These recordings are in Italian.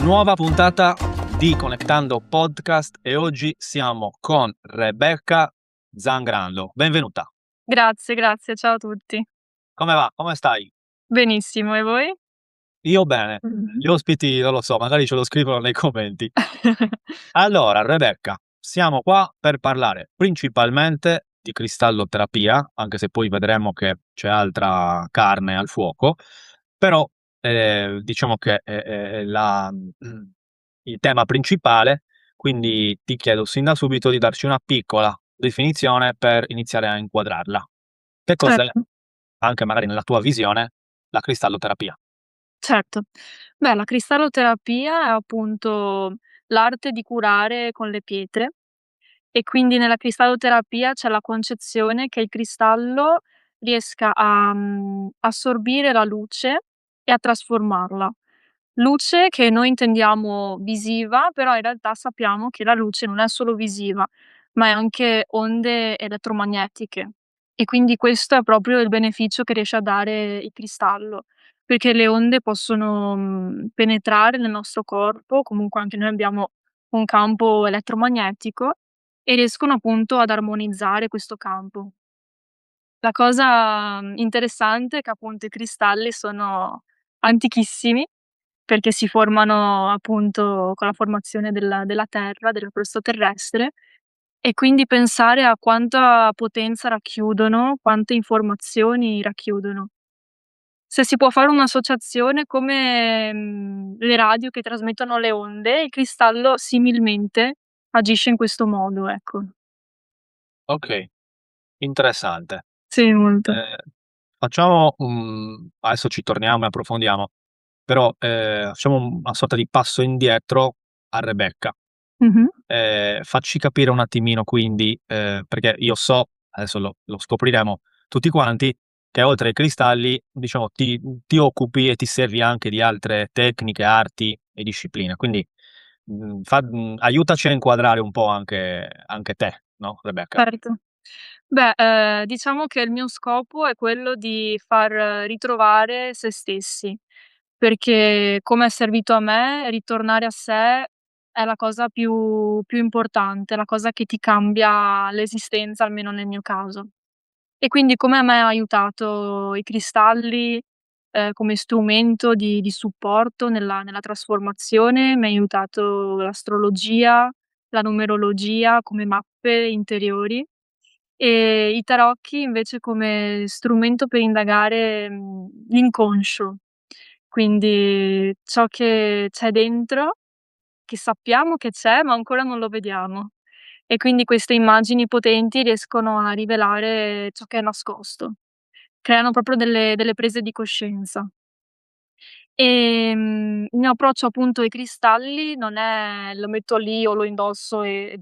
Nuova puntata di Connectando Podcast e oggi siamo con Rebecca Zangrando. Benvenuta. Grazie, ciao a tutti. Come va? Come stai? Benissimo, e voi? Io bene. Mh-mh. Gli ospiti non lo so, magari ce lo scrivono nei commenti. Allora, Rebecca, siamo qua per parlare principalmente di cristalloterapia, anche se poi vedremo che c'è altra carne al fuoco, però, diciamo che è il tema principale, quindi ti chiedo sin da subito di darci una piccola definizione per iniziare a inquadrarla. Che cos'è, Certo, anche magari nella tua visione, la cristalloterapia? certo. Beh, la cristalloterapia è appunto l'arte di curare con le pietre e quindi nella cristalloterapia c'è la concezione che il cristallo riesca a, assorbire la luce e a trasformarla. Luce che noi intendiamo visiva, però in realtà sappiamo che la luce non è solo visiva, ma è anche onde elettromagnetiche. E quindi questo è proprio il beneficio che riesce a dare il cristallo, perché le onde possono, penetrare nel nostro corpo, comunque anche noi abbiamo un campo elettromagnetico e riescono appunto ad armonizzare questo campo. La cosa, interessante è che appunto i cristalli sono antichissimi perché si formano appunto con la formazione della terra, della crosta terrestre, e quindi pensare a quanta potenza racchiudono, quante informazioni racchiudono. Se si può fare un'associazione come, le radio che trasmettono le onde, il cristallo similmente agisce in questo modo, ecco. Okay, interessante. Sì, molto. Ehm, Facciamo adesso ci torniamo e approfondiamo, però, facciamo una sorta di passo indietro a Rebecca. Mh-mh. Facci capire un attimino quindi, perché io so, adesso lo scopriremo tutti quanti, che oltre ai cristalli, diciamo, ti occupi e ti servi anche di altre tecniche, arti e discipline. Quindi, aiutaci a inquadrare un po' anche te, no, Rebecca. Certo. Beh, diciamo che il mio scopo è quello di far ritrovare se stessi, perché come è servito a me, ritornare a sé è la cosa più importante, la cosa che ti cambia l'esistenza, almeno nel mio caso. E quindi come a me ha aiutato i cristalli, come strumento di supporto nella trasformazione, mi ha aiutato l'astrologia, la numerologia come mappe interiori, e i tarocchi invece come strumento per indagare, l'inconscio. Quindi ciò che c'è dentro, che sappiamo che c'è, ma ancora non lo vediamo. E quindi queste immagini potenti riescono a rivelare ciò che è nascosto. Creano proprio delle prese di coscienza. Il mio approccio appunto ai cristalli non è: lo metto lì o lo indosso e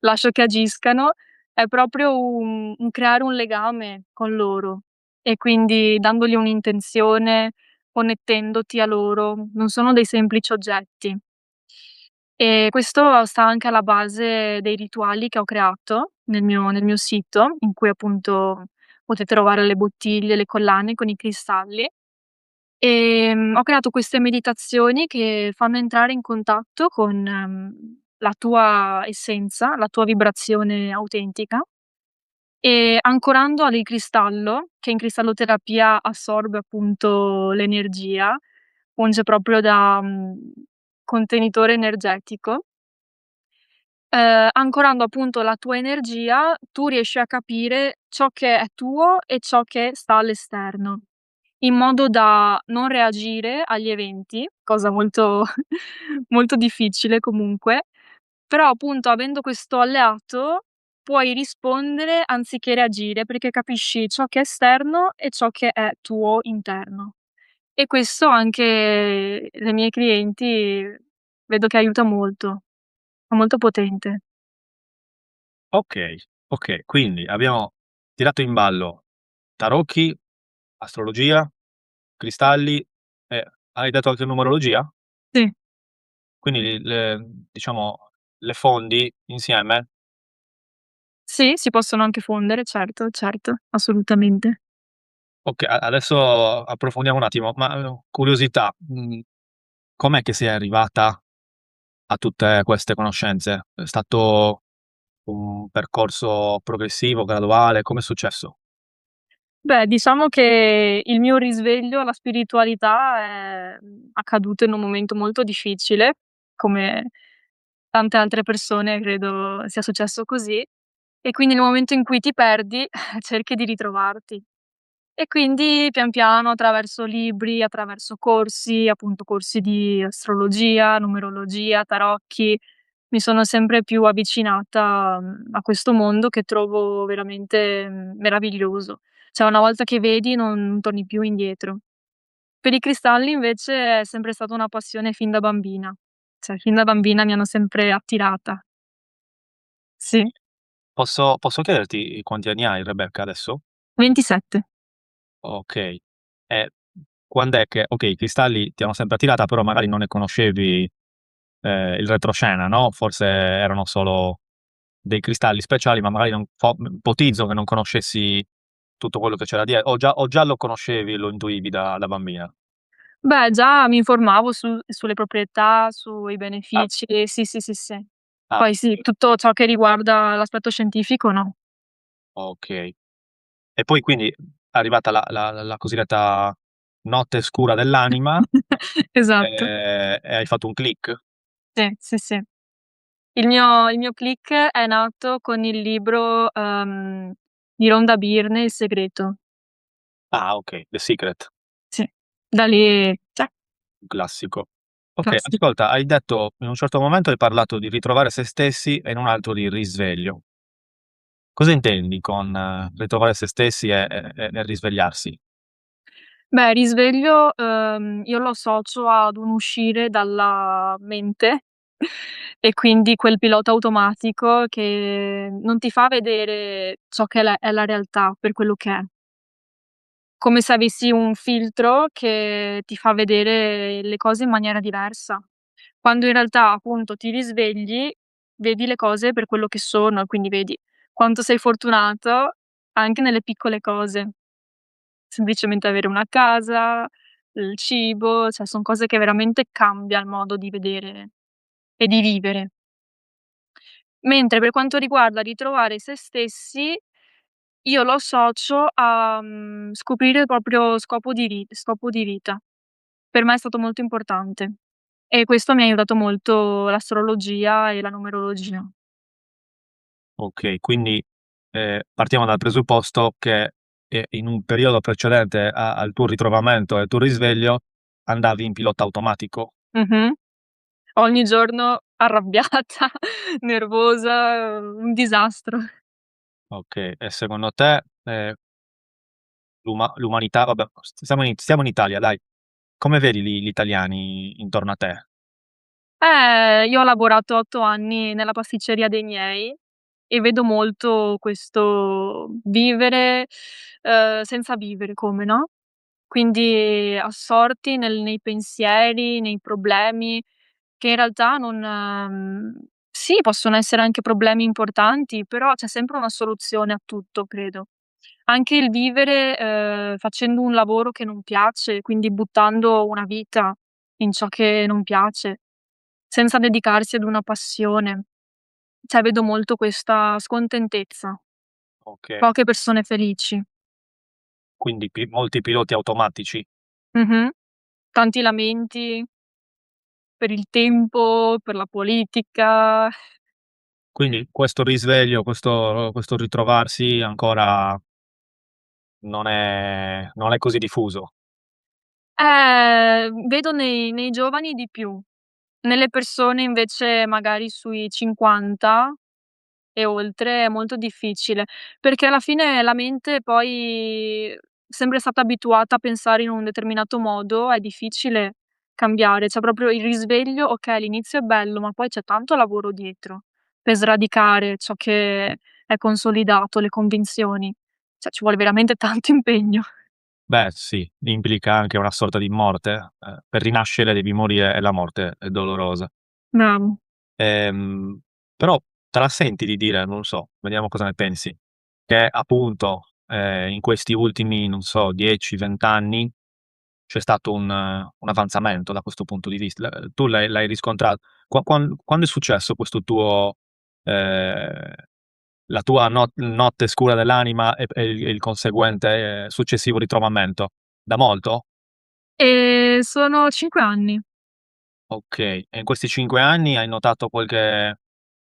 lascio che agiscano, è proprio un creare un legame con loro e quindi dandogli un'intenzione, connettendoti a loro. Non sono dei semplici oggetti. E questo sta anche alla base dei rituali che ho creato nel mio sito, in cui appunto potete trovare le bottiglie, le collane con i cristalli. Ho creato queste meditazioni che fanno entrare in contatto con, la tua essenza, la tua vibrazione autentica, e ancorando al cristallo, che in cristalloterapia assorbe appunto l'energia, funge proprio da, contenitore energetico. Ancorando appunto la tua energia, tu riesci a capire ciò che è tuo e ciò che sta all'esterno, in modo da non reagire agli eventi, cosa molto molto difficile comunque, però appunto avendo questo alleato puoi rispondere anziché reagire, perché capisci ciò che è esterno e ciò che è tuo interno. E questo anche le miei clienti vedo che aiuta molto, è molto potente. Okay, okay, quindi abbiamo tirato in ballo tarocchi, astrologia, cristalli e hai detto anche numerologia? Sì. Quindi diciamo le fondi insieme? Sì, si possono anche fondere, certo, certo, assolutamente. Adesso approfondiamo un attimo, ma, curiosità, com'è che sei arrivata a tutte queste conoscenze? È stato un percorso progressivo, graduale? Com'è successo? Beh, diciamo che il mio risveglio alla spiritualità è, accaduto in un momento molto difficile, come tante altre persone credo sia successo così, e quindi nel momento in cui ti perdi cerchi di ritrovarti. E quindi pian piano attraverso libri, attraverso corsi, appunto corsi di astrologia, numerologia, tarocchi, mi sono sempre più avvicinata, a questo mondo che trovo veramente, meraviglioso. Cioè una volta che vedi non torni più indietro. Per i cristalli invece è sempre stata una passione fin da bambina. Cioè fin da bambina mi hanno sempre attirata. Sì. Posso chiederti quanti anni hai, Rebecca, adesso? 27. Okay. E quand'è che okay, i cristalli ti hanno sempre attirata, però magari non ne conoscevi, il retroscena, no, forse erano solo dei cristalli speciali, ma magari non ipotizzo che non conoscessi tutto quello che c'era o già lo conoscevi, lo intuivi da bambina? Beh, già mi informavo sulle proprietà, sui Ah, benefici. Sì, sì, sì, sì. ah, Poi sì, okay, tutto ciò che riguarda l'aspetto scientifico no. okay. E poi quindi arrivata la cosiddetta notte scura dell'anima, Esatto. e hai fatto un click? Sì, sì, sì. Il mio click è nato con il libro, di Rhonda Byrne, Il segreto. Ah, okay, The Secret. Sì. Da lì zac, Un classico. Okay, classico. ascolta, hai detto in un certo momento hai parlato di ritrovare se stessi e in un altro di risveglio. Cosa intendi con ritrovare se stessi e risvegliarsi? Beh, risveglio, io lo associo ad un uscire dalla mente e quindi quel pilota automatico che non ti fa vedere ciò che è la realtà per quello che è. Come se avessi un filtro che ti fa vedere le cose in maniera diversa. Quando in realtà, appunto, ti risvegli, vedi le cose per quello che sono e quindi vedi quanto sei fortunato anche nelle piccole cose. Semplicemente avere una casa, il cibo, cioè son cose che veramente cambia il modo di vedere e di vivere. Mentre per quanto riguarda ritrovare se stessi, io lo associo a, scoprire il proprio scopo di vita. Per me è stato molto importante e questo mi ha aiutato molto l'astrologia e la numerologia. Okay, quindi, partiamo dal presupposto che, in un periodo precedente al tuo ritrovamento e al tuo risveglio andavi in pilota automatico. Mh-mh. Ogni giorno arrabbiata, nervosa, un disastro. Okay, e secondo te, l'umanità vabbè, stiamo in Italia dai, come vedi gli italiani intorno a te? Io ho lavorato 8 anni nella pasticceria dei miei e vedo molto questo vivere, senza vivere come, no, quindi assorti nei pensieri, nei problemi che in realtà non sì, possono essere anche problemi importanti, però c'è sempre una soluzione a tutto, credo. Anche il vivere, facendo un lavoro che non piace, quindi buttando una vita in ciò che non piace, senza dedicarsi ad una passione. Cioè vedo molto questa scontentezza, Okay, poche persone felici. quindi molti piloti automatici. Mh-mh. Tanti lamenti per il tempo, per la politica. Quindi questo risveglio, questo ritrovarsi ancora non è così diffuso. Vedo nei giovani di più. Nelle persone invece magari sui 50 e oltre è molto difficile, perché alla fine la mente poi, sempre stata abituata a pensare in un determinato modo, è difficile cambiare. Cioè proprio il risveglio, okay, l'inizio è bello, ma poi c'è tanto lavoro dietro per sradicare ciò che è consolidato, le convinzioni. Cioè ci vuole veramente tanto impegno. Beh sì, implica anche una sorta di morte, per rinascere devi morire e la morte è dolorosa. Bravo. Ehm, però te la senti di dire, non lo so, vediamo cosa ne pensi, che appunto, in questi ultimi, non so, 10, 20 anni c'è stato un avanzamento da questo punto di vista. Tu l'hai riscontrato. Quando è successo questo tuo ehm, la tua notte scura dell'anima e il conseguente successivo ritrovamento? Da molto? Sono 5 anni. Okay. E in questi 5 anni hai notato qualche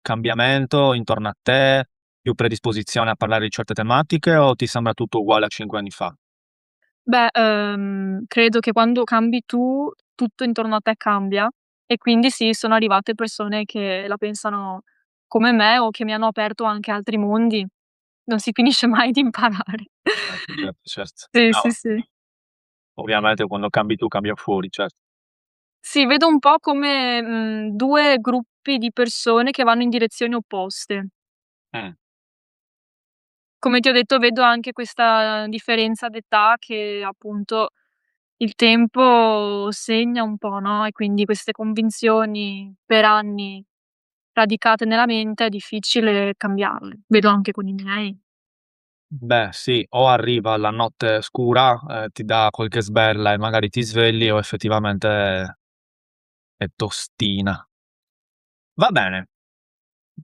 cambiamento intorno a te, più predisposizione a parlare di certe tematiche o ti sembra tutto uguale a 5 anni fa? Beh, credo che quando cambi tu, tutto intorno a te cambia e quindi sì, sono arrivate persone che la pensano come me o che mi hanno aperto anche altri mondi. Non si finisce mai di imparare. Certo, certo. Sì, No, sì, sì. ovviamente quando cambi tu cambia fuori, Sì, vedo un po' come, 2 gruppi di persone che vanno in direzioni opposte. Mh. Come ti ho detto, vedo anche questa differenza d'età che appunto il tempo segna un po', no, e quindi queste convinzioni per anni radicate nella mente è difficile cambiarle. Vedo anche con i miei. Beh sì, o arriva la notte scura, ti dà qualche sberla e magari ti svegli o effettivamente è tostina. Va bene,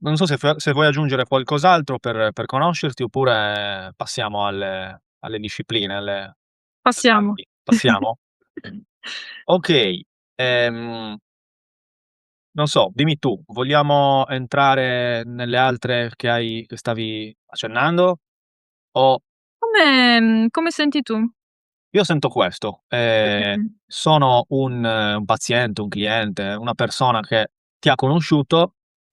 non so se vuoi aggiungere qualcos'altro per conoscerti oppure passiamo alle discipline, alle Passiamo. arti. Passiamo? Okay, ehm, non so, dimmi tu, vogliamo entrare nelle altre che stavi accennando o Come senti tu? io sento questo, Okay. sono un paziente, un cliente, una persona che ti ha conosciuto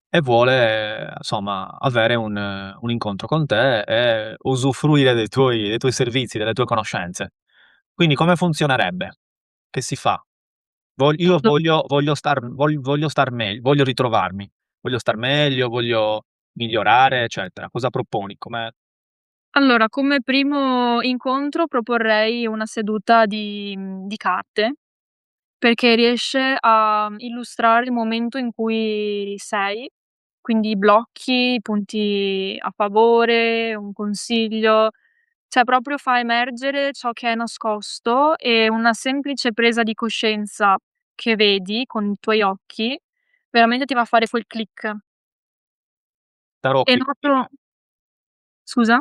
e vuole insomma avere un incontro con te e usufruire dei tuoi servizi, delle tue conoscenze. Quindi come funzionerebbe? Che si fa? Io Lo voglio star voglio ritrovarmi, voglio star meglio, voglio migliorare, eccetera. Cosa proponi? allora, come primo incontro proporrei una seduta di carte, perché riesce a illustrare il momento in cui sei, quindi i blocchi, i punti a favore, un consiglio, cioè proprio fa emergere ciò che è nascosto e una semplice presa di coscienza che vedi con i tuoi occhi, veramente ti va a fare quel click. E Tarocchi quindi noto scusa?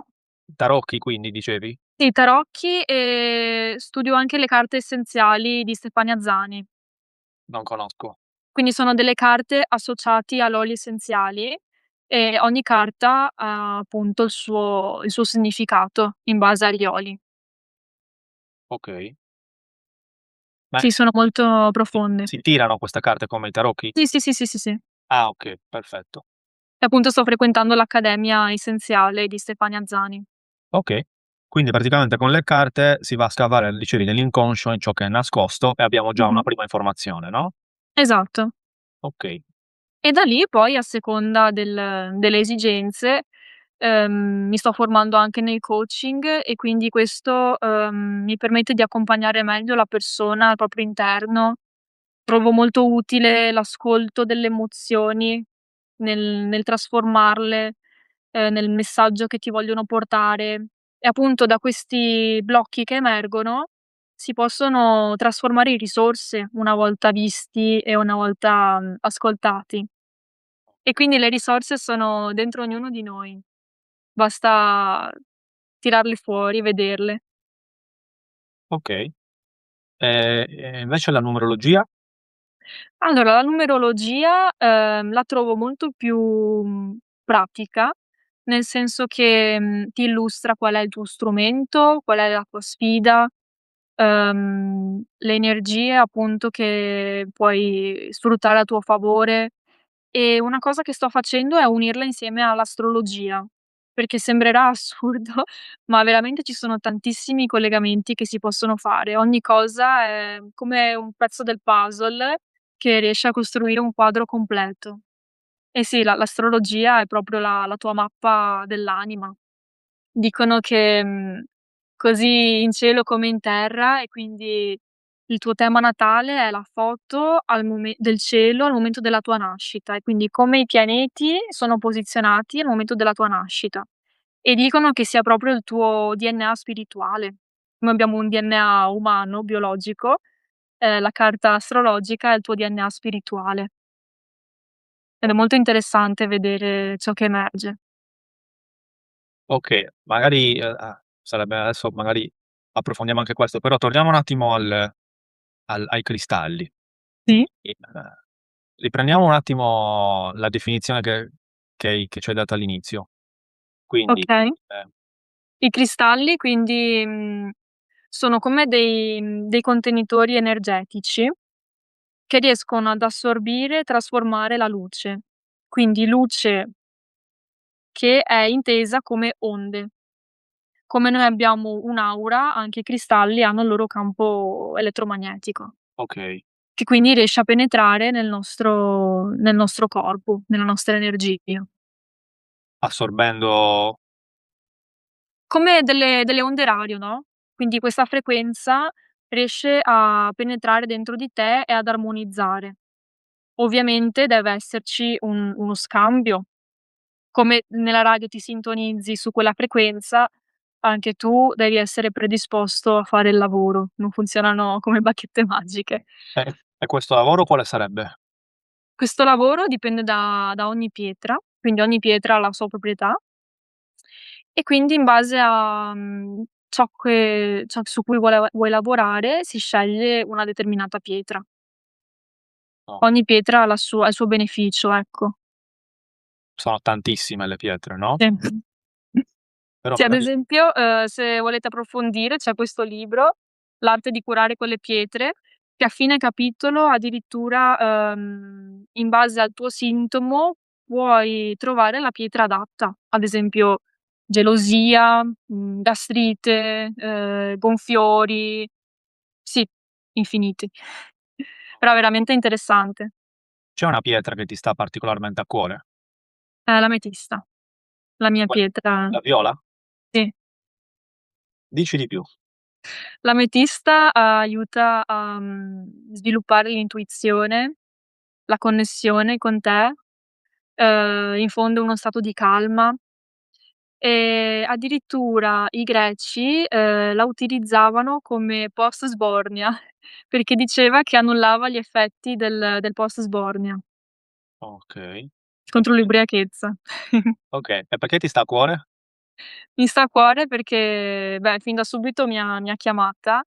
tarocchi quindi dicevi? Sì, tarocchi e studio anche le carte essenziali di Stefania Zani. Non conosco. Quindi sono delle carte associati a oli essenziali e ogni carta ha appunto il suo significato in base agli oli. Okay. Ma Sì, sono molto profonde. si tirano queste carte come i tarocchi? Sì, sì, sì, sì, sì, sì. Ah okay, perfetto. E appunto sto frequentando l'Accademia Essenziale di Stefania Zani. Okay. Quindi praticamente con le carte si va a scavare, dicevi, nell'inconscio in ciò che è nascosto e abbiamo già una Mh-mh. prima informazione, no? Esatto. Okay, E da lì poi a seconda delle esigenze, mi sto formando anche nel coaching e quindi questo, mi permette di accompagnare meglio la persona al proprio interno. Trovo molto utile l'ascolto delle emozioni nel trasformarle, nel messaggio che ti vogliono portare e appunto da questi blocchi che emergono si possono trasformare in risorse una volta visti e una volta, ascoltati. E quindi le risorse sono dentro ognuno di noi, basta tirarle fuori, vederle. okay. E invece la numerologia? Allora, la numerologia, la trovo molto più, pratica, nel senso che, ti illustra qual è il tuo strumento, qual è la tua sfida, le energie appunto che puoi sfruttare a tuo favore. E una cosa che sto facendo è unirla insieme all'astrologia, perché sembrerà assurdo, ma veramente ci sono tantissimi collegamenti che si possono fare. Ogni cosa è come un pezzo del puzzle che riesce a costruire un quadro completo. E sì, l'astrologia è proprio la tua mappa dell'anima. Dicono che, così in cielo come in terra e quindi il tuo tema natale è la foto del cielo al momento della tua nascita e quindi come i pianeti sono posizionati al momento della tua nascita. E dicono che sia proprio il tuo DNA spirituale. come abbiamo un DNA umano, biologico, la carta astrologica è il tuo DNA spirituale. Ed è molto interessante vedere ciò che emerge. Okay, magari, sarebbe adesso magari approfondiamo anche questo, però torniamo un attimo ai cristalli Sì. e, riprendiamo un attimo la definizione che ci hai dato all'inizio. Quindi, Okay. ehm I cristalli quindi, sono come dei contenitori energetici che riescono ad assorbire e trasformare la luce. Quindi luce che è intesa come onde. Come noi abbiamo un'aura, anche i cristalli hanno il loro campo elettromagnetico, okay, che quindi riesce a penetrare nel nostro corpo, nella nostra energia. assorbendo Come delle onde radio, no, quindi questa frequenza riesce a penetrare dentro di te e ad armonizzare. Ovviamente deve esserci uno scambio. Come nella radio ti sintonizzi su quella frequenza, anche tu devi essere predisposto a fare il lavoro, non funzionano come bacchette magiche. e questo lavoro quale sarebbe? Questo lavoro dipende da ogni pietra, quindi ogni pietra ha la sua proprietà e quindi in base a, ciò su cui vuoi lavorare, si sceglie una determinata pietra. No, Ogni pietra ha il suo beneficio, ecco. sono tantissime le pietre, no, Sì. però Sì, ad magari esempio, se volete approfondire c'è questo libro, "L'arte di curare con le pietre", che a fine capitolo addirittura, in base al tuo sintomo puoi trovare la pietra adatta. Ad esempio gelosia, gastrite, gonfiori, sì, infiniti. Però veramente interessante. c'è una pietra che ti sta particolarmente a cuore? L'ametista, la mia Qual pietra, la viola? sì. Dici di più. L'ametista aiuta a, sviluppare l'intuizione, la connessione con te, infonde uno stato di calma e addirittura i greci, la utilizzavano come post sbornia, perché diceva che annullava gli effetti del post sbornia Okay. E contro perché l'ubriachezza. okay, e perché ti sta a cuore? Mi sta a cuore perché, beh, fin da subito mi ha chiamata.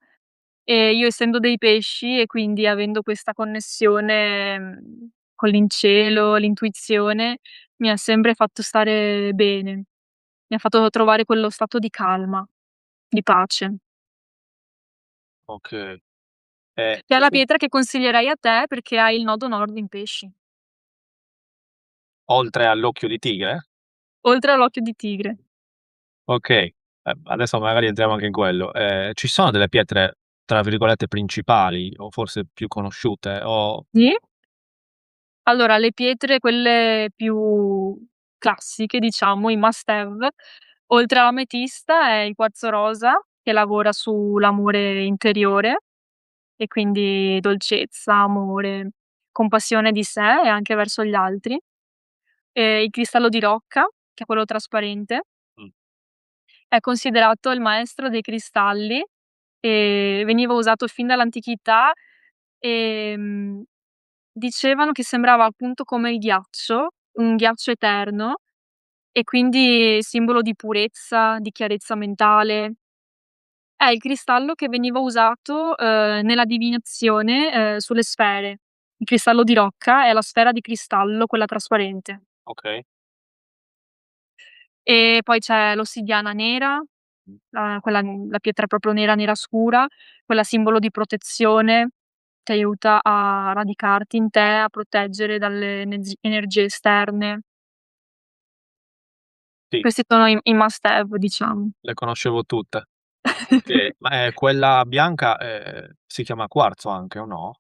Io essendo dei pesci e quindi avendo questa connessione, con l'incielo, l'intuizione, mi ha sempre fatto stare bene. Mi ha fatto trovare quello stato di calma, di pace. Okay. Che è la Questi pietra che consiglierei a te perché hai il nodo nord in pesci, oltre all'occhio di tigre? oltre all'occhio di tigre. Okay, adesso magari entriamo anche in quello. Ci sono delle pietre, tra virgolette, "principali" o forse più conosciute o Sì? Allora, le pietre quelle più classiche, diciamo, i must have, oltre all'ametista è il quarzo rosa, che lavora sull'amore interiore e quindi dolcezza, amore, compassione di sé e anche verso gli altri. Il cristallo di rocca, che è quello trasparente, mh, è considerato il maestro dei cristalli e veniva usato fin dall'antichità, ehm dicevano che sembrava appunto come il ghiaccio, un ghiaccio eterno e quindi simbolo di purezza, di chiarezza mentale. È il cristallo che veniva usato, nella divinazione, sulle sfere. Il cristallo di rocca è la sfera di cristallo, quella trasparente. okay. E poi c'è l'ossidiana nera, Mh, la pietra proprio nera, nera scura, quella simbolo di protezione, ti aiuta a radicarti in te, a proteggere dalle energie esterne. sì, Questi sono i must have, diciamo. le conoscevo tutte. Okay, ma, quella bianca, si chiama quarzo anche o no?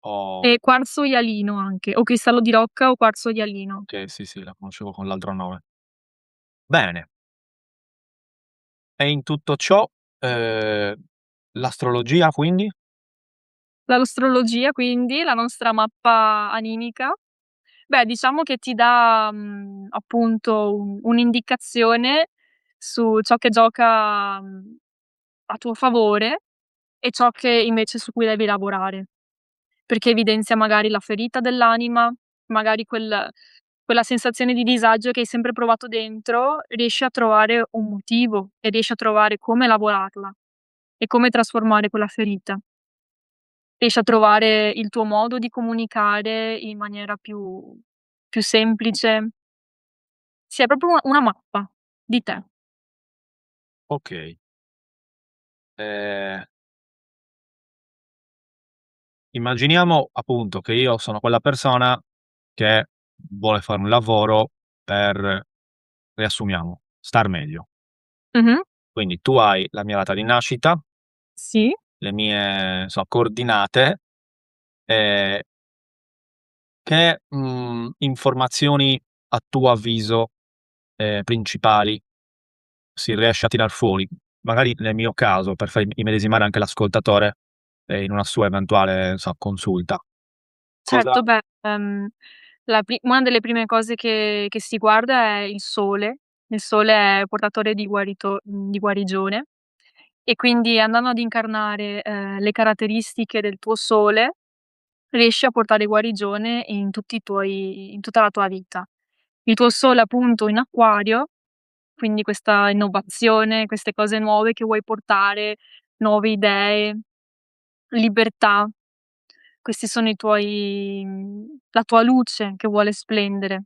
O E quarzo ialino anche, o cristallo di rocca o quarzo ialino. okay, sì, sì, la conoscevo con l'altro nome. Bene, e in tutto ciò, ehm, l'astrologia quindi? L'astrologia quindi, la nostra mappa animica, beh, diciamo che ti dà, appunto un'indicazione su ciò che gioca, a tuo favore e ciò che invece su cui devi lavorare, perché evidenzia magari la ferita dell'anima, magari quella sensazione di disagio che hai sempre provato dentro, riesci a trovare un motivo e riesci a trovare come lavorarla e come trasformare quella ferita. Riesci a trovare il tuo modo di comunicare in maniera più semplice. Sì, è proprio una mappa di te. Okay. Ehm, immaginiamo appunto che io sono quella persona che vuole fare un lavoro per, riassumiamo, star meglio. Mh-mh. Quindi tu hai la mia data di nascita, Sì. le mie, coordinate, ehm, che, informazioni a tuo avviso, principali si riesce a tirar fuori? Magari nel mio caso, per far immedesimare anche l'ascoltatore, in una sua eventuale, consulta. Cosa Certo, beh, una delle prime cose che si guarda è il sole. Il sole è portatore di guarigione e quindi andando ad incarnare, le caratteristiche del tuo sole, riesci a portare guarigione in tutta la tua vita. Il tuo sole appunto in Acquario, quindi questa innovazione, queste cose nuove che vuoi portare, nuove idee, libertà. Questi sono la tua luce che vuole splendere.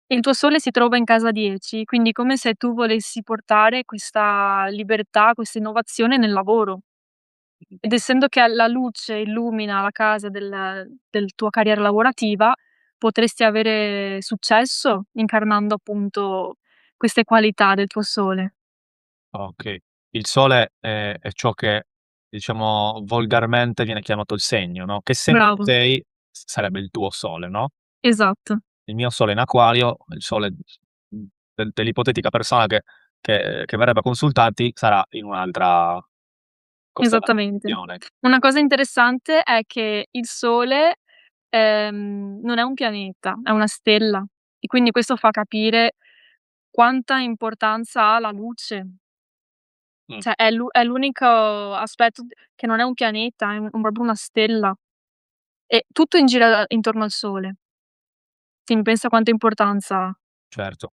E il tuo sole si trova in casa 10, quindi come se tu volessi portare questa libertà, questa innovazione nel lavoro. Ed essendo che la luce illumina la casa del tua carriera lavorativa, potresti avere successo incarnando appunto queste qualità del tuo sole. okay. Il sole è ciò che, diciamo, volgarmente viene chiamato il segno, no, che segno Bravo, sei, sarebbe il tuo sole, no? esatto, Il mio sole è in Acquario, il sole, dell'ipotetica persona che verrebbe a consultarti sarà in un'altra esattamente. costellazione. Una cosa interessante è che il sole, non è un pianeta, è una stella e quindi questo fa capire quanta importanza ha la luce. Mh, Cioè è l'unico aspetto d che non è un pianeta, è proprio una stella e tutto in gira intorno al sole. Quindi pensa quanta importanza ha. certo.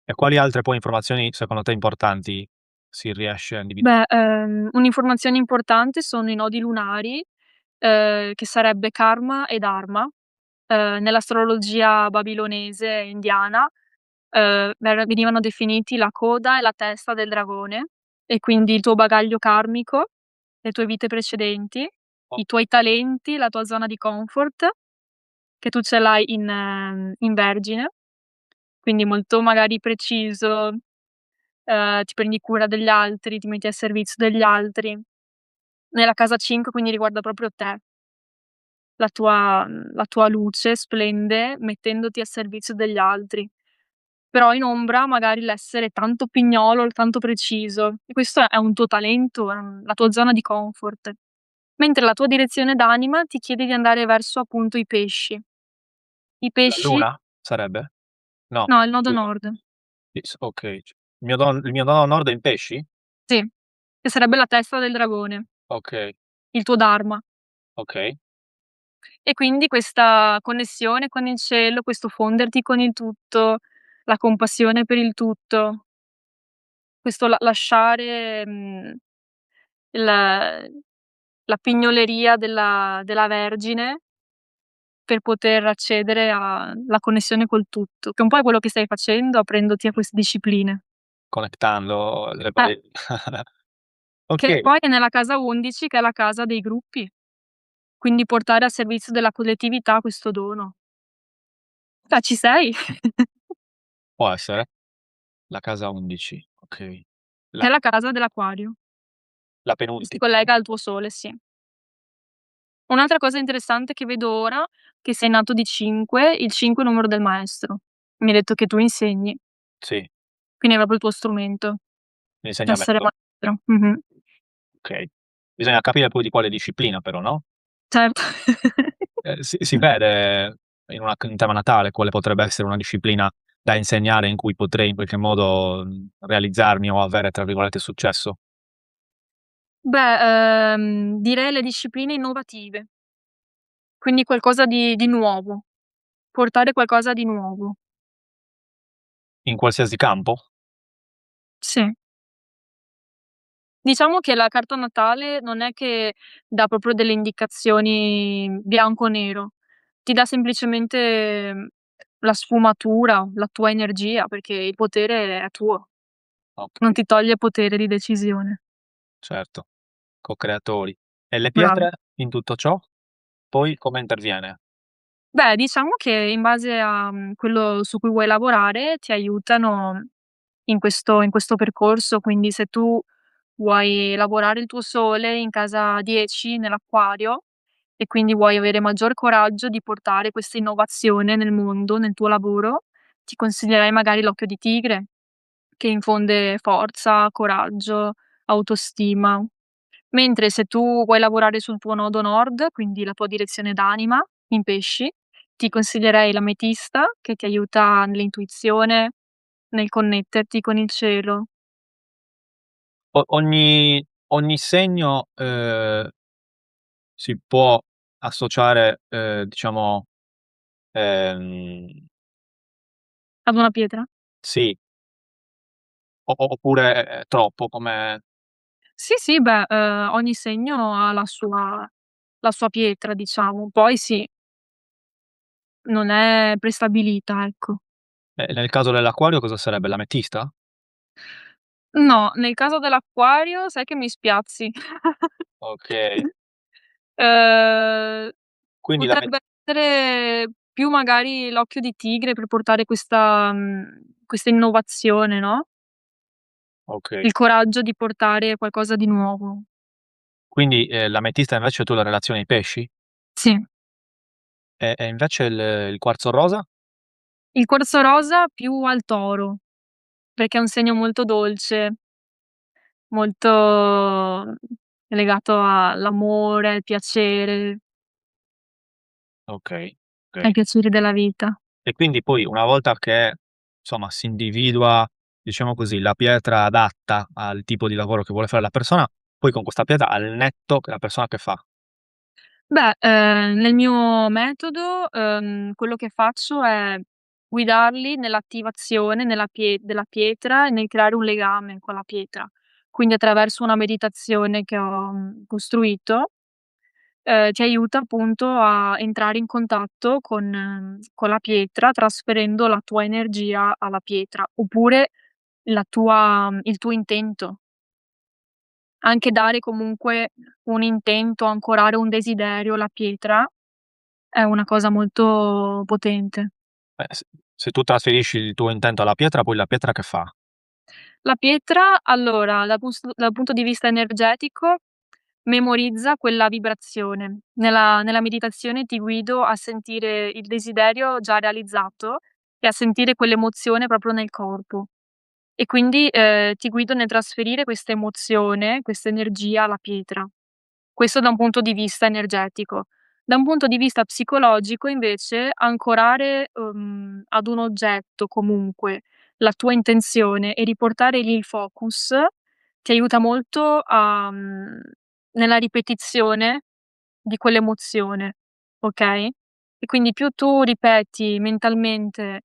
E quali altre poi informazioni secondo te importanti si riesce a Beh, individuare? un'informazione importante sono i nodi lunari, che sarebbe Karma e Dharma. Nell'astrologia babilonese e indiana, venivano definiti la coda e la testa del dragone e quindi il tuo bagaglio karmico, le tue vite precedenti, O i tuoi talenti, la tua zona di comfort, che tu ce l'hai in Vergine, quindi molto magari preciso, ti prendi cura degli altri, ti metti a servizio degli altri. Nella casa 5 quindi riguarda proprio te, la tua luce splende mettendoti a servizio degli altri. Però in ombra magari l'essere tanto pignolo, tanto preciso e questo è un tuo talento, è la tua zona di comfort. Mentre la tua direzione d'anima ti chiede di andare verso appunto i pesci. I la pesci luna sarebbe? No, no, il nodo scusa. nord. Okay, il mio nodo nord è in Pesci? Sì, che sarebbe la testa del dragone, Okay, il tuo dharma. okay. E quindi questa connessione con il cielo, questo fonderti con il tutto, la compassione per il tutto, questo lasciare, il la pignoleria della Vergine per poter accedere alla connessione col tutto, che un po' è quello che stai facendo aprendoti a queste discipline. Connettando le Eh, varie che okay, poi è nella casa 11 che è la casa dei gruppi, quindi portare a servizio della collettività questo dono. Ci sei. può essere. La casa 11, okay. Che La è la casa dell'Aquario, la che si penultima, no? collega al tuo sole, sì. Un'altra cosa interessante che vedo ora, che sei nato di 5, il 5 è il numero del maestro. Mi hai detto che tu insegni, Sì, quindi è proprio il tuo strumento, essere l'insegnamento, maestro. Mh-mh. okay. Bisogna capire poi di quale disciplina però, no? Certo. Si vede in in tema natale quale potrebbe essere una disciplina da insegnare in cui potrei in qualche modo, realizzarmi o avere, tra virgolette, "successo"? Beh, direi le discipline innovative, quindi qualcosa di nuovo, portare qualcosa di nuovo. In qualsiasi campo? Sì. Diciamo che la carta natale non è che dà proprio delle indicazioni bianco o nero, ti dà semplicemente, la sfumatura, la tua energia, perché il potere è tuo, non Okay, ti toglie potere di decisione. certo, co-creatori. E le Bravo. pietre in tutto ciò? Poi come interviene? Beh, diciamo che in base a, quello su cui vuoi lavorare ti aiutano in questo percorso, quindi se tu vuoi lavorare il tuo sole in casa 10 nell'acquario e quindi vuoi avere maggior coraggio di portare questa innovazione nel mondo, nel tuo lavoro, ti consiglierei magari l'occhio di tigre, che infonde forza, coraggio, autostima. Mentre se tu vuoi lavorare sul tuo nodo nord, quindi la tua direzione d'anima, in pesci, ti consiglierei l'ametista che ti aiuta nell'intuizione, nel connetterti con il cielo. Ogni segno, si può associare, diciamo, ehm, Ad una pietra? sì, oppure è troppo come Sì, sì, beh, ogni segno ha la sua pietra diciamo. Poi sì, non è prestabilita, ecco. nel caso dell'acquario cosa sarebbe, l'ametista? No, nel caso dell'acquario sai che mi spiazzi. Okay, Ehm, quindi potrebbe essere più magari l'occhio di tigre per portare questa innovazione, no, okay. il coraggio di portare qualcosa di nuovo. Quindi, l'ametista invece tu la relazioni ai pesci? Sì. E invece il quarzo rosa? Il quarzo rosa più al toro, perché è un segno molto dolce, molto, legato all'amore, al piacere, Okay, ai okay. piaceri della vita. E quindi poi una volta che, insomma, si individua, diciamo così, la pietra adatta al tipo di lavoro che vuole fare la persona, poi con questa pietra al netto che la persona che fa? Beh, nel mio metodo, quello che faccio è guidarli nell'attivazione della pietra e nel creare un legame con la pietra. Quindi attraverso una meditazione che ho, costruito, ti aiuta appunto a entrare in contatto con la pietra, trasferendo la tua energia alla pietra, oppure il tuo intento. Anche dare comunque un intento, ancorare un desiderio alla pietra è una cosa molto potente. Se tu trasferisci il tuo intento alla pietra, poi la pietra che fa? La pietra allora, dal punto di vista energetico, memorizza quella vibrazione. Nella meditazione ti guido a sentire il desiderio già realizzato e a sentire quell'emozione proprio nel corpo. E quindi, ti guido nel trasferire questa emozione, questa energia alla pietra. Questo da un punto di vista energetico. Da un punto di vista psicologico invece ancorare, ad un oggetto comunque la tua intenzione e riportare lì il focus ti aiuta molto nella ripetizione di quell'emozione, okay, e quindi più tu ripeti mentalmente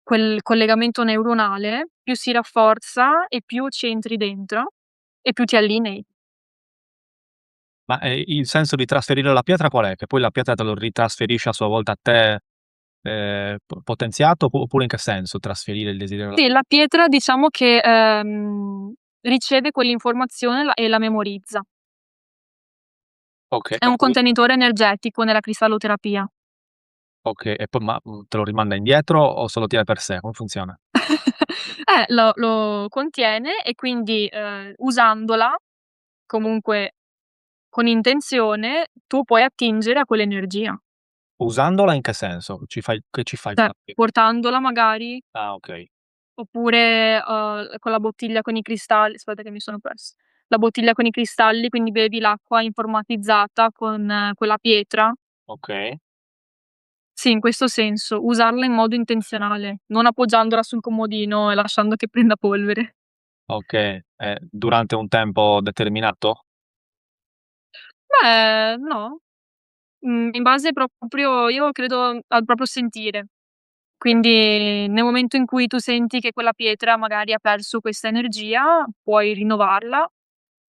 quel collegamento neuronale, più si rafforza e più ci entri dentro e più ti allinei. Ma, il senso di trasferire la pietra qual è? Che poi la pietra te lo ritrasferisce a sua volta a te, potenziato, oppure in che senso trasferire il desiderio alla Sì, la pietra diciamo che, riceve quell'informazione e la memorizza. okay, È e un poi contenitore energetico nella cristalloterapia. okay, e poi te lo rimanda indietro o se lo tiene per sé? Come funziona? Lo contiene e quindi, usandola, comunque con intenzione, tu puoi attingere a quell'energia. Usandola in che senso? Ci fai con Cioè, la pie portandola magari, ah, okay, oppure, con la bottiglia con i cristalli aspetta che mi sono persa. La bottiglia con i cristalli, quindi bevi l'acqua informatizzata con quella pietra. okay, Sì, in questo senso, usarla in modo intenzionale, non appoggiandola sul comodino e lasciando che prenda polvere. okay. Durante un tempo determinato? No. In base proprio io credo al proprio sentire. Quindi nel momento in cui tu senti che quella pietra magari ha perso questa energia, puoi rinnovarla,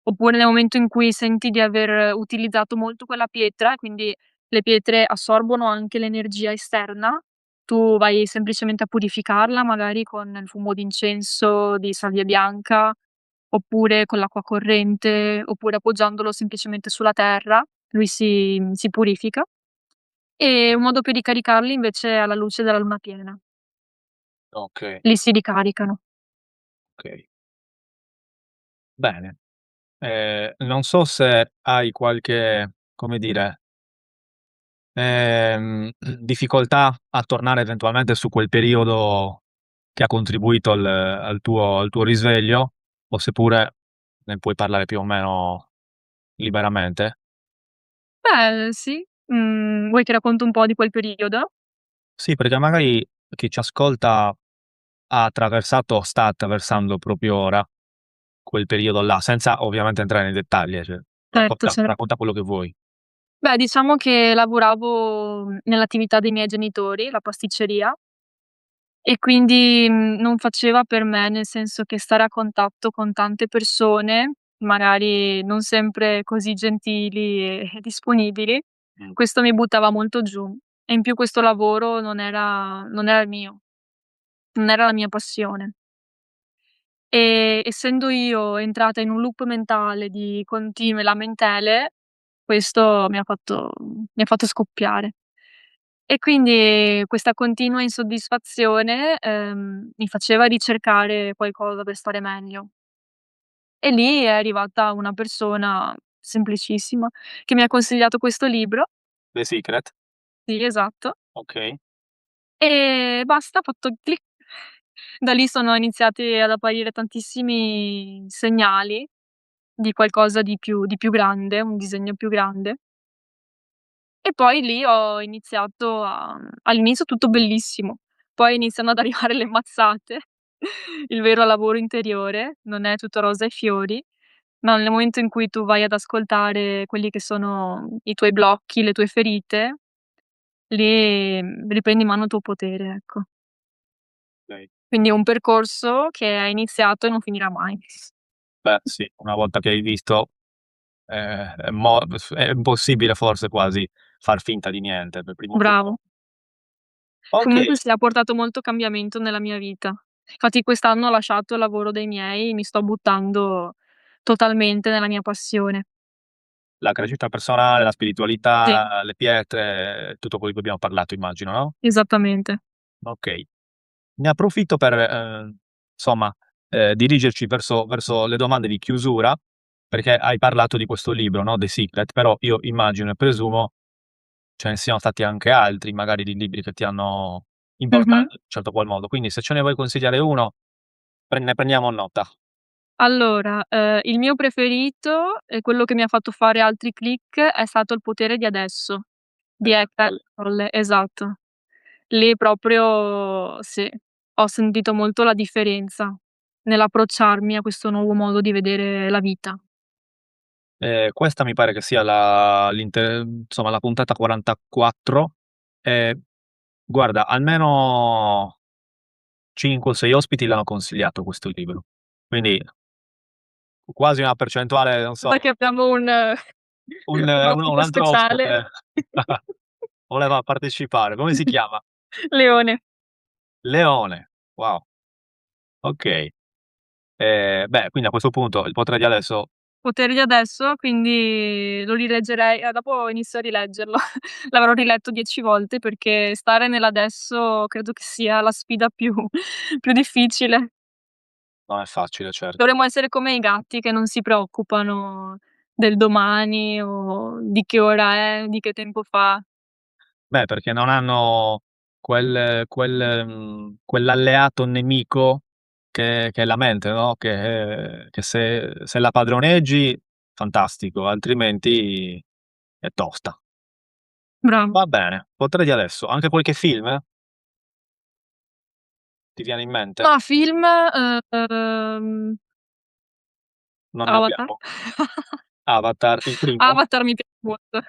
oppure nel momento in cui senti di aver utilizzato molto quella pietra, quindi le pietre assorbono anche l'energia esterna, tu vai semplicemente a purificarla, magari con il fumo d'incenso, di salvia bianca, oppure con l'acqua corrente, oppure appoggiandolo semplicemente sulla terra, lui si purifica. E un modo per ricaricarli invece è alla luce della luna piena. Okay, Li si ricaricano. okay. Bene. Non so se hai qualche, come dire, difficoltà a tornare eventualmente su quel periodo che ha contribuito al tuo risveglio, o seppure ne puoi parlare più o meno liberamente? Beh, sì. Vuoi che racconto un po' di quel periodo? Sì, perché magari chi ci ascolta ha attraversato o sta attraversando proprio ora quel periodo là, senza ovviamente entrare nei dettagli, cioè Certo, racconta quello che vuoi. beh, diciamo che lavoravo, nell'attività dei miei genitori, la pasticceria, e quindi, non faceva per me, nel senso che stare a contatto con tante persone, magari non sempre così gentili e disponibili, Mh. questo mi buttava molto giù. E in più questo lavoro non era il mio, non era la mia passione. Essendo io entrata in un loop mentale di continue lamentele, questo mi ha fatto scoppiare. E quindi questa continua insoddisfazione, mi faceva ricercare qualcosa per stare meglio. E lì è arrivata una persona semplicissima che mi ha consigliato questo libro. The Secret? Sì, esatto. Okay. E basta, ha fatto click. Da lì sono iniziati ad apparire tantissimi segnali di qualcosa di più grande, un disegno più grande. E poi lì ho iniziato all'inizio tutto bellissimo, poi iniziano ad arrivare le mazzate, il vero lavoro interiore, non è tutto rosa e fiori, ma nel momento in cui tu vai ad ascoltare quelli che sono i tuoi blocchi, le tue ferite, lì, riprendi in mano il tuo potere, ecco. Okay. Quindi è un percorso che è iniziato e non finirà mai. Beh, sì, una volta che hai visto, è impossibile forse quasi far finta di niente per primo Bravo. turno. Okay, Comunque sì, ha portato molto cambiamento nella mia vita. Infatti quest'anno ho lasciato il lavoro dei miei, mi sto buttando totalmente nella mia passione. la crescita personale, la Sì, spiritualità, le pietre, tutto quello di cui abbiamo parlato immagino, no? esattamente. Okay. Ne approfitto per, insomma, dirigerci verso le domande di chiusura, perché hai parlato di questo libro, no, The Secret, però io immagino e presumo ce ne siano stati anche altri, magari di libri che ti hanno Mh-mh. impattato in un certo qual modo. Quindi se ce ne vuoi consigliare uno, ne prendiamo nota. Allora, il mio preferito e quello che mi ha fatto fare altri click è stato Il potere di adesso di Eckhart Tolle. Tolle, esatto. Lì proprio sì, ho sentito molto la differenza nell'approcciarmi a questo nuovo modo di vedere la vita. Questa mi pare che sia insomma la puntata 44, e guarda almeno 5 o 6 ospiti l'hanno consigliato questo libro. Quindi quasi una percentuale, non so, Guarda che abbiamo un un ospite altro speciale. ospite voleva partecipare. Come si chiama? Leone. Leone. Wow, okay. Beh, quindi a questo punto Il potere di adesso, Potere di adesso, quindi lo rileggerei dopo inizio a rileggerlo. L'avrò riletto 10 volte perché stare nell'adesso credo che sia la sfida più più difficile. non è facile, certo. Dovremmo essere come i gatti che non si preoccupano del domani o di che ora è, di che tempo fa. Beh, perché non hanno quell'alleato nemico che è la mente, no, che se la padroneggi, fantastico, altrimenti è tosta. Bravo. Va bene, potere di adesso. Anche qualche film ti viene in mente? Ma film, Non ne Avatar. abbiamo. Avatar, il primo? Avatar mi piace molto.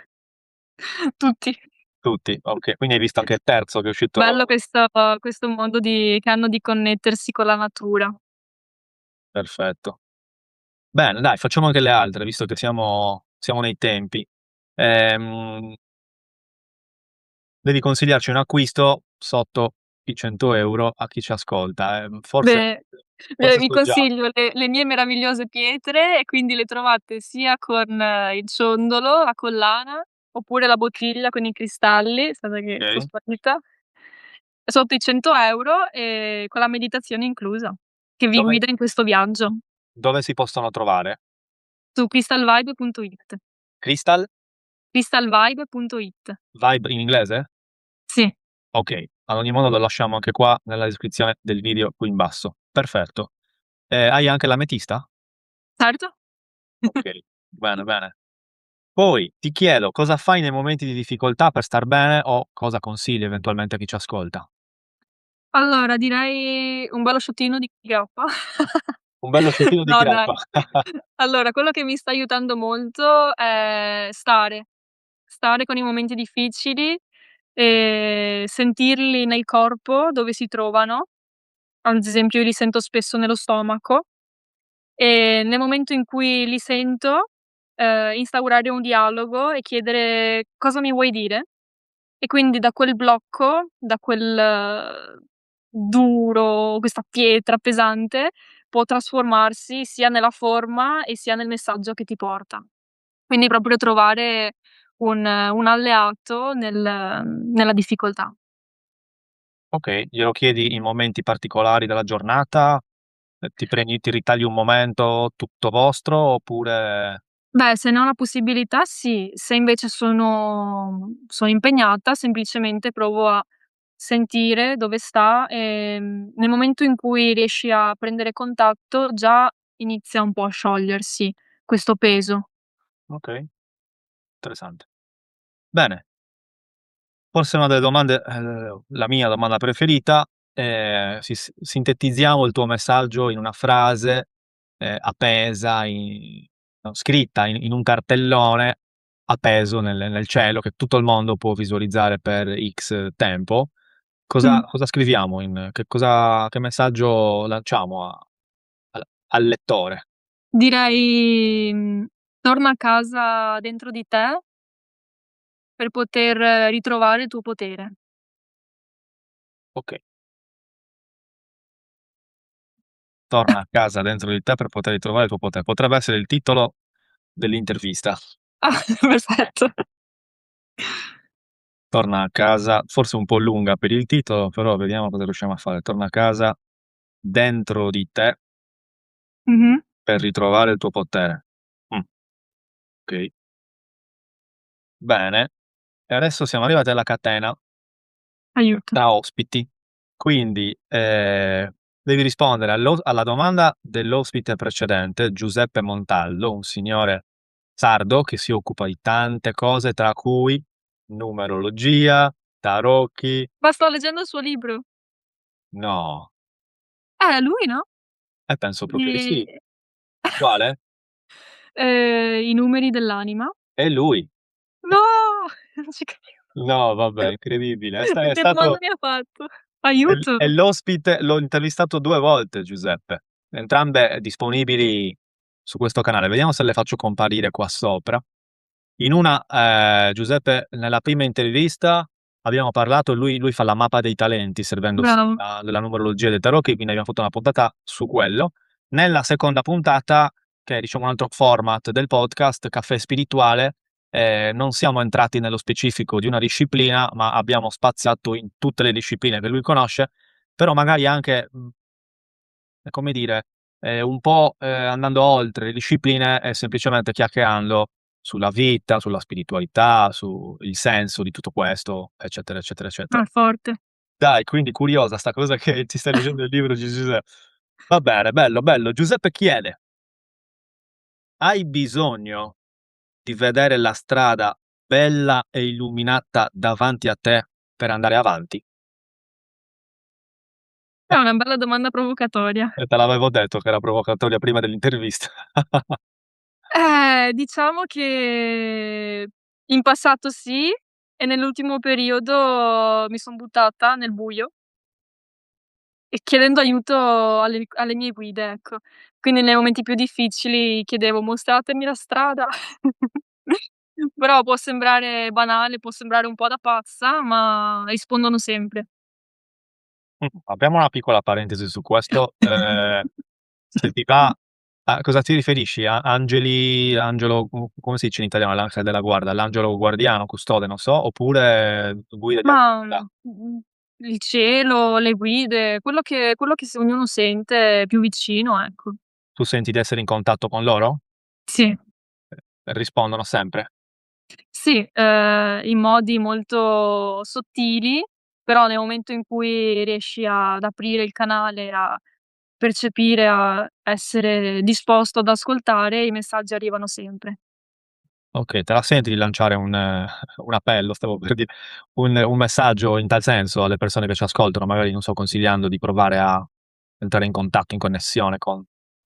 Tutti. Tutti, okay. Quindi hai visto anche il terzo che è Bello uscito. questo modo che hanno di connettersi con la natura. Perfetto. Bene dai, facciamo anche le altre, visto che siamo nei tempi. Ehm, Devi consigliarci un acquisto sotto i 100 € a chi ci ascolta. Forse Beh, forse vi so già. consiglio le mie meravigliose pietre e quindi le trovate sia con il ciondolo, la collana, oppure la bottiglia con i cristalli, aspetta che so' Okay. sparita, sotto i 100 € e con la meditazione inclusa, che vi Dove guida in questo viaggio dove si possono trovare? su crystalvibe.it. Crystal crystalvibe.it. Vibe in inglese? Sì, Okay, ad ogni modo lo lasciamo anche qua nella descrizione del video qui in basso. Perfetto. Hai anche l'ametista? certo. Okay, bene, bene. Poi ti chiedo cosa fai nei momenti di difficoltà per star bene o cosa consigli eventualmente a chi ci ascolta? Allora direi un bello shottino di grappa. Un bello shottino di No dai. grappa. Allora, quello che mi sta aiutando molto è stare con i momenti difficili e sentirli nel corpo dove si trovano. Ad esempio io li sento spesso nello stomaco e nel momento in cui li sento, instaurare un dialogo e chiedere: "Cosa mi vuoi dire?" E quindi da quel blocco, da quel duro, questa pietra pesante, può trasformarsi sia nella forma e sia nel messaggio che ti porta. Quindi proprio trovare un alleato nella difficoltà. Okay, glielo chiedi in momenti particolari della giornata? Ti ritagli un momento tutto vostro oppure Beh, se ne ho la possibilità sì, se invece sono impegnata, semplicemente provo a sentire dove sta, nel momento in cui riesci a prendere contatto già inizia un po' a sciogliersi questo peso. okay, interessante. Bene, forse una delle domande la mia domanda preferita, sintetizziamo il tuo messaggio in una frase, appesa no, scritta in un cartellone appeso nel cielo che tutto il mondo può visualizzare per X tempo. Mh. Cosa scriviamo in che messaggio lanciamo al lettore? Direi, torna a casa dentro di te per poter ritrovare il tuo potere. Okay, torna a casa dentro di te per poter ritrovare il tuo potere. Potrebbe essere il titolo dell'intervista. Ah, perfetto. Torna a casa, forse un po' lunga per il titolo, però vediamo cosa riusciamo a fare. Torna a casa dentro di te Mh-mh. per ritrovare il tuo potere. Okay, bene. E adesso siamo arrivati alla catena Aiuto. tra ospiti. Quindi, devi rispondere alla domanda dell'ospite precedente, Giuseppe Montaldo, un signore sardo che si occupa di tante cose, tra cui numerologia, tarocchi. Ma sto leggendo il suo libro. No, Lui no? penso proprio di sì. Di Quale? I numeri dell'anima. È lui. No! Non ci credo. No, vabbè, incredibile. È Che domanda stato mi ha fatto? è Aiuto. l'ospite, l'ho intervistato 2 volte Giuseppe, entrambe disponibili su questo canale. Vediamo se le faccio comparire qua sopra. In una, Giuseppe nella prima intervista abbiamo parlato, lui fa la mappa dei talenti servendosi Bravo. della numerologia e del tarocchi, quindi abbiamo fatto una puntata su quello. Nella seconda puntata, che è diciamo un altro format del podcast, Caffè Spirituale, non siamo entrati nello specifico di una disciplina, ma abbiamo spaziato in tutte le discipline che lui conosce, però magari anche, come dire, un po', andando oltre le discipline e semplicemente chiacchierando sulla vita, sulla spiritualità, su il senso di tutto questo, eccetera, eccetera, eccetera. Forte. Dai, quindi curiosa sta cosa che ti stai leggendo il libro di Giuseppe. Va bene, bello, bello. Giuseppe chiede: hai bisogno di vedere la strada bella e illuminata davanti a te per andare avanti? È una bella domanda provocatoria. Te l'avevo detto che era provocatoria prima dell'intervista. Diciamo che in passato sì, e nell'ultimo periodo mi son buttata nel buio e chiedendo aiuto alle mie guide, ecco. Quindi nei momenti più difficili chiedevo: "Mostratemi la strada." Però può sembrare banale, può sembrare un po' da pazza, ma rispondono sempre. Apriamo una piccola parentesi su questo. Se ti va, a cosa ti riferisci? A angeli, angelo, come si dice in italiano, l'angelo della guarda, l'angelo guardiano, custode, non so, oppure guida di alta Ma, velocità? il cielo, le guide, quello che ognuno sente più vicino, ecco. Tu senti di essere in contatto con loro? Sì. Rispondono sempre? Sì, in modi molto sottili, però nel momento in cui riesci ad aprire il canale, a percepire, a essere disposto ad ascoltare, i messaggi arrivano sempre. Okay, te la senti di lanciare un un appello, stavo per dire, un messaggio in tal senso alle persone che ci ascoltano, magari, non so, consigliando di provare a entrare in contatto, in connessione con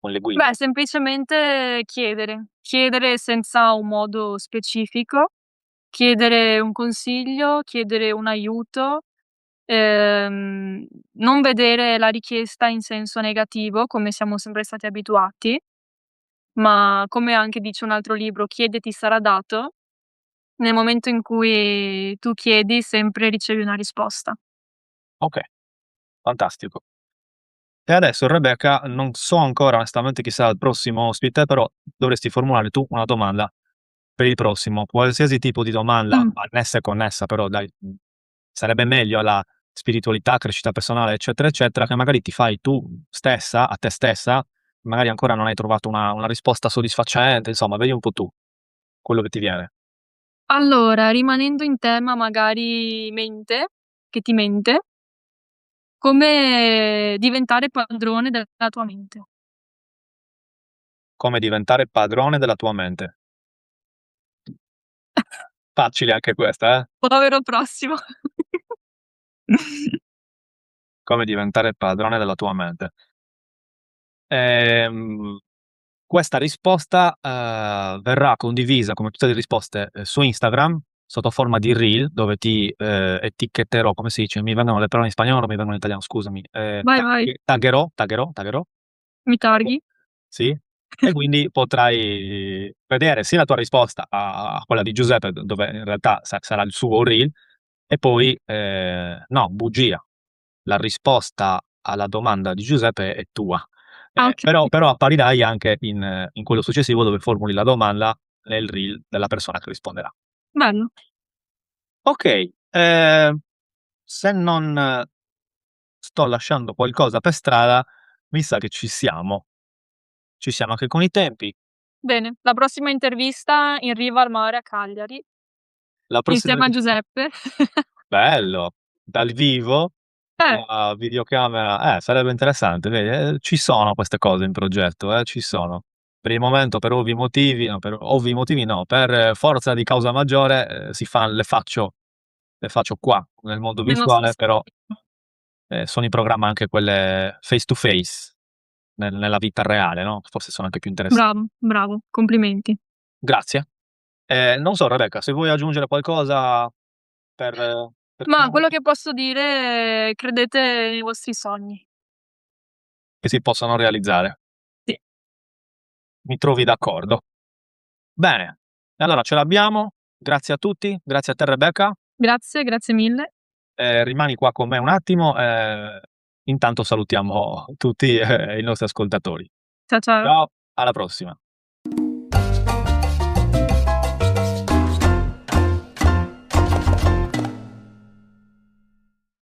le guide? Beh, semplicemente chiedere, chiedere senza un modo specifico, chiedere un consiglio, chiedere un aiuto, non vedere la richiesta in senso negativo, come siamo sempre stati abituati, ma come anche dice un altro libro: "Chiedi e ti sarà dato." Nel momento in cui tu chiedi, sempre ricevi una risposta. Okay, fantastico. E adesso Rebecca, non so ancora onestamente chi sarà il prossimo ospite, però dovresti formulare tu una domanda per il prossimo. Qualsiasi tipo di domanda Mh. annessa e connessa, però dai, sarebbe meglio alla spiritualità, crescita personale, eccetera, eccetera, che magari ti fai tu stessa, a te stessa, magari ancora non hai trovato una risposta soddisfacente, insomma, vedi un po' tu, quello che ti viene. Allora, rimanendo in tema magari mente, che ti mente, come diventare padrone della tua mente. Come diventare padrone della tua mente. Facile anche questa, eh? Povero prossimo. Come diventare padrone della tua mente. Ehm Questa risposta, verrà condivisa come tutte le risposte, su Instagram, sotto forma di reel, dove ti, etichetterò, come si dice? Mi vengono le parole in spagnolo, non mi vengono in italiano, scusami. Vai, vai, Taggerò, mi targhi. sì, e quindi potrai vedere sia la tua risposta a quella di Giuseppe, dove in realtà sarà il suo reel, e poi, no, bugia. La risposta alla domanda di Giuseppe è tua. Ah, Però apparirai anche in quello successivo dove formuli la domanda nel reel della persona che risponderà. bello. Okay, se non sto lasciando qualcosa per strada, mi sa che ci siamo. Ci siamo anche con i tempi. Bene, la prossima intervista in riva al mare a Cagliari, La prossima insieme a Giuseppe. bello, dal vivo, Eh, a videocamera, sarebbe interessante, vedi, ci sono queste cose in progetto, ci sono. Per il momento per ovvi motivi no, per ovvi motivi no, per forza di causa maggiore, le faccio qua, nel mondo nel nostro virtuale, però, sono in programma anche quelle face to face, nella vita reale, no, forse sono anche più interessanti. bravo, bravo, complimenti. Grazie. Non so Rebecca, se vuoi aggiungere qualcosa per per Ma quello chiudere, che posso dire è credete nei vostri sogni. che si possano realizzare. Sì. Mi trovi d'accordo. Bene, e allora ce l'abbiamo. Grazie a tutti, grazie a te Rebecca, Grazie, grazie mille. rimani qua con me un attimo, intanto salutiamo tutti, i nostri ascoltatori. Ciao. Ciao, alla prossima.